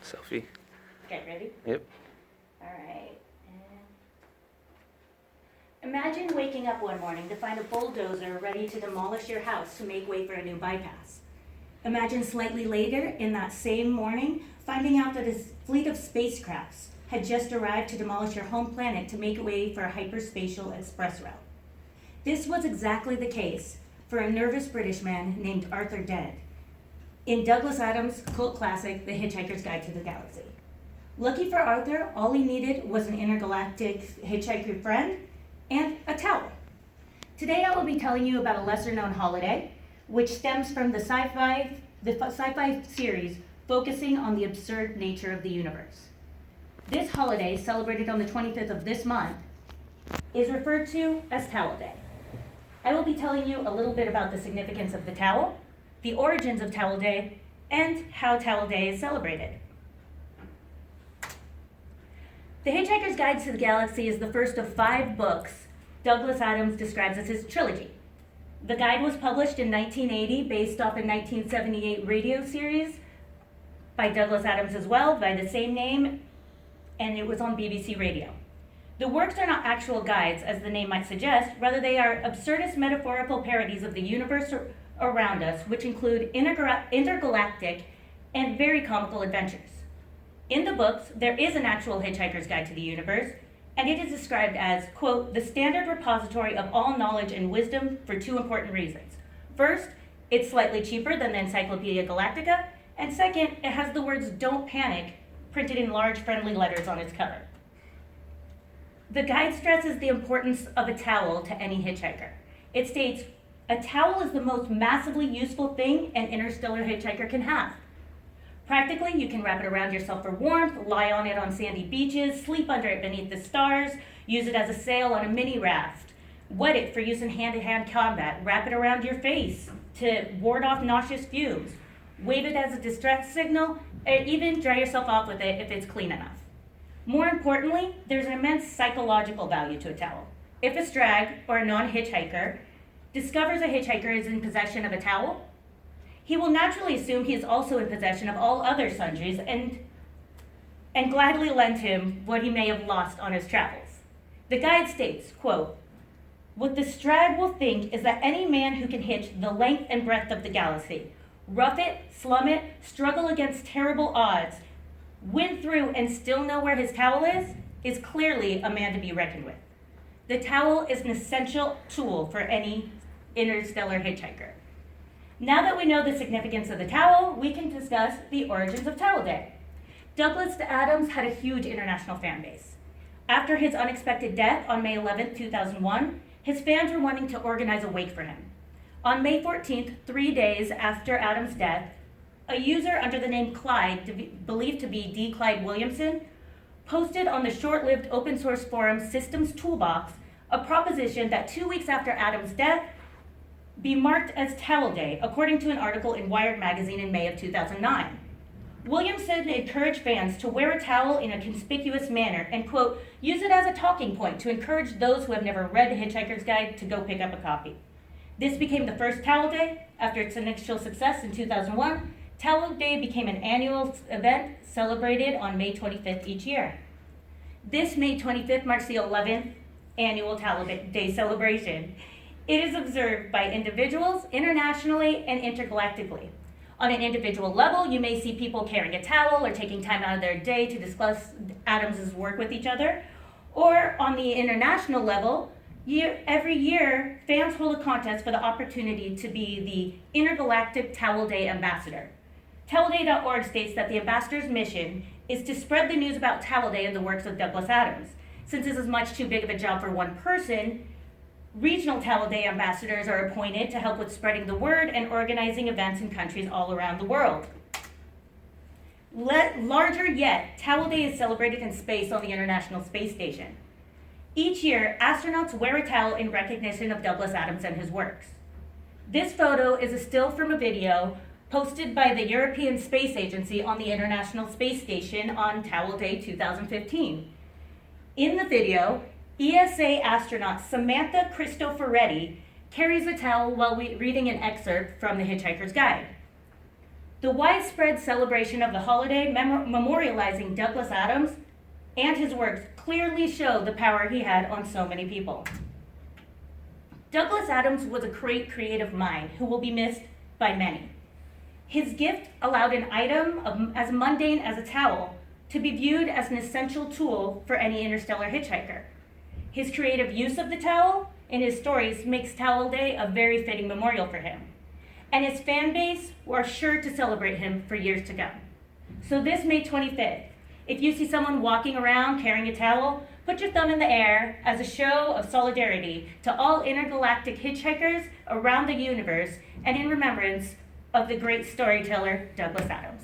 Selfie. Okay, ready? Yep. All right. And imagine waking up one morning to find a bulldozer ready to demolish your house to make way for a new bypass. Imagine slightly later in that same morning finding out that a fleet of spacecrafts had just arrived to demolish your home planet to make way for a hyperspatial express route. This was exactly the case for a nervous British man named Arthur Dent in Douglas Adams' cult classic, The Hitchhiker's Guide to the Galaxy. Lucky for Arthur, all he needed was an intergalactic hitchhiker friend and a towel. Today I will be telling you about a lesser-known holiday, which stems from the sci-fi series focusing on the absurd nature of the universe. This holiday, celebrated on the 25th of this month, is referred to as Towel Day. I will be telling you a little bit about the significance of the towel, the origins of Towel Day, and how Towel Day is celebrated. The Hitchhiker's Guide to the Galaxy is the first of 5 books Douglas Adams describes as his trilogy. The guide was published in 1980 based off a 1978 radio series by Douglas Adams as well, by the same name, and it was on BBC Radio. The works are not actual guides, as the name might suggest, rather they are absurdist metaphorical parodies of the universe around us, which include intergalactic and very comical adventures. In the books, there is an actual Hitchhiker's Guide to the Universe, and it is described as, quote, the standard repository of all knowledge and wisdom for 2 important reasons. First, it's slightly cheaper than the Encyclopedia Galactica, and second, it has the words "Don't Panic" printed in large friendly letters on its cover. The guide stresses the importance of a towel to any hitchhiker. It states, a towel is the most massively useful thing an interstellar hitchhiker can have. Practically, you can wrap it around yourself for warmth, lie on it on sandy beaches, sleep under it beneath the stars, use it as a sail on a mini raft, wet it for use in hand-to-hand combat, wrap it around your face to ward off nauseous fumes, wave it as a distress signal, or even dry yourself off with it if it's clean enough. More importantly, there's an immense psychological value to a towel. If a strag, or a non-hitchhiker, discovers a hitchhiker is in possession of a towel, he will naturally assume he is also in possession of all other sundries and gladly lend him what he may have lost on his travels. The guide states, quote, what the strag will think is that any man who can hitch the length and breadth of the galaxy, rough it, slum it, struggle against terrible odds, win through and still know where his towel is clearly a man to be reckoned with. The towel is an essential tool for any interstellar hitchhiker. Now that we know the significance of the towel, we can discuss the origins of Towel Day. Douglas Adams had a huge international fan base. After his unexpected death on May 11, 2001, his fans were wanting to organize a wake for him. On May 14th, 3 days after Adams' death, a user under the name Clyde, believed to be D. Clyde Williamson, posted on the short-lived open source forum Systems Toolbox a proposition that 2 weeks after Adams' death be marked as Towel Day, according to an article in Wired magazine in May of 2009. Williamson encouraged fans to wear a towel in a conspicuous manner and, quote, use it as a talking point to encourage those who have never read The Hitchhiker's Guide to go pick up a copy. This became the first Towel Day. After its initial success in 2001, Towel Day became an annual event celebrated on May 25th each year. This May 25th marks the 11th annual Towel Day celebration. It is observed by individuals internationally and intergalactically. On an individual level, you may see people carrying a towel or taking time out of their day to discuss Adams's work with each other. Or on the international level, every year, fans hold a contest for the opportunity to be the Intergalactic Towel Day Ambassador. TowelDay.org states that the ambassador's mission is to spread the news about Towel Day and the works of Douglas Adams. Since this is much too big of a job for one person, regional Towel Day ambassadors are appointed to help with spreading the word and organizing events in countries all around the world. Larger yet, Towel Day is celebrated in space on the International Space Station. Each year, astronauts wear a towel in recognition of Douglas Adams and his works. This photo is a still from a video posted by the European Space Agency on the International Space Station on Towel Day 2015. In the video, ESA astronaut Samantha Cristoforetti carries a towel while reading an excerpt from The Hitchhiker's Guide. The widespread celebration of the holiday memorializing Douglas Adams and his works clearly show the power he had on so many people. Douglas Adams was a great creative mind who will be missed by many. His gift allowed an item as mundane as a towel to be viewed as an essential tool for any interstellar hitchhiker. His creative use of the towel in his stories makes Towel Day a very fitting memorial for him. And his fan base are sure to celebrate him for years to come. So this May 25th, if you see someone walking around carrying a towel, put your thumb in the air as a show of solidarity to all intergalactic hitchhikers around the universe and in remembrance of the great storyteller Douglas Adams.